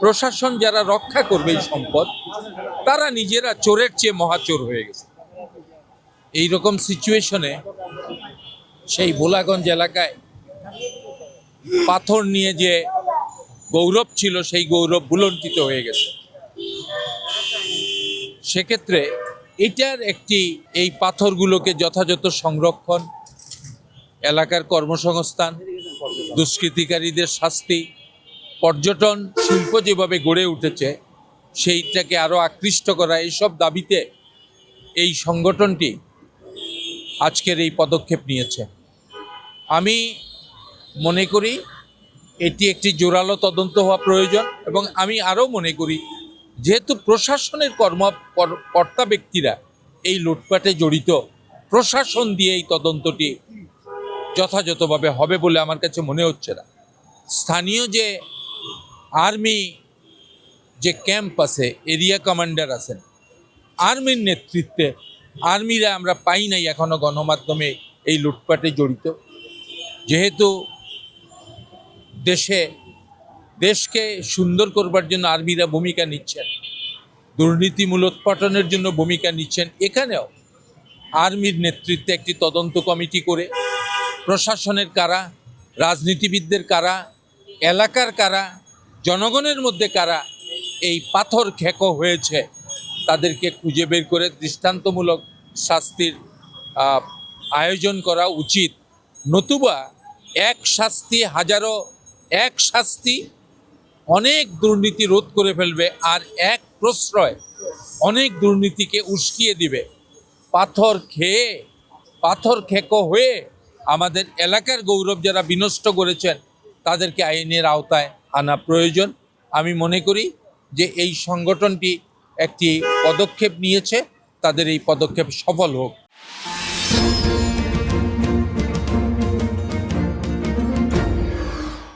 প্রশাসন যারা রক্ষা করবে এই সম্পদ তারা নিজেরা চোরের চেয়ে মহাচোর হয়ে গেছে। এই রকম সিচুয়েশনে সেই ভোলাগঞ্জ এলাকায় পাথর নিয়ে যে গৌরব ছিল সেই গৌরব ভুলণ্ঠিত হয়ে গেছে। সেক্ষেত্রে এটার একটি এই পাথরগুলোকে যথাযথ সংরক্ষণ, এলাকার কর্মসংস্থান, দুষ্কৃতিকারীদের শাস্তি, পর্যটন শিল্প যেভাবে গড়ে উঠেছে সেইটাকে আরও আকৃষ্ট করা, এইসব দাবিতে এই সংগঠনটি আজকের এই পদক্ষেপ নিয়েছে। আমি মনে করি এটি একটি জোরালো তদন্ত হওয়া প্রয়োজন এবং আমি আরও মনে করি যেহেতু প্রশাসনের কর্তা ব্যক্তিরা এই লুটপাটে জড়িত, প্রশাসন দিয়ে এই তদন্তটি যথাযথভাবে হবে বলে আমার কাছে মনে হচ্ছে না। স্থানীয় যে আর্মি যে ক্যাম্প আছে, এরিয়া কমান্ডার আছেন, আর্মির নেতৃত্বে, আর্মিরা আমরা পাই নাই এখনো গণমাধ্যমে এই লুটপাটে জড়িত। যেহেতু দেশকে সুন্দর করবার জন্য আর্মিরা ভূমিকা নিচ্ছেন, দুর্নীতি মূলোৎপাটনের জন্য ভূমিকা নিচ্ছেন, এখানেও আর্মির নেতৃত্বে একটি তদন্ত কমিটি করে প্রশাসনের কারা, রাজনীতিবিদদের কারা, এলাকার কারা, জনগণের মধ্যে কারা এই পাথর খেকো হয়েছে তাদেরকে খুঁজে বের করে দৃষ্টান্তমূলক শাস্তির আয়োজন করা উচিত। নতুবা এক শাস্তি হাজারো, এক শাস্তি অনেক দুর্নীতি রোধ করে ফেলবে, আর এক প্রশ্রয় অনেক দুর্নীতিকে উস্কিয়ে দিবে। পাথর খেকো হয়ে আমাদের এলাকার গৌরব যারা বিনষ্ট করেছেন তাদেরকে আইনের আওতায় আনা প্রয়োজন। আমি মনে করি যে এই সংগঠনটি একটি পদক্ষেপ নিয়েছে, তাদের এই পদক্ষেপ সফল হোক।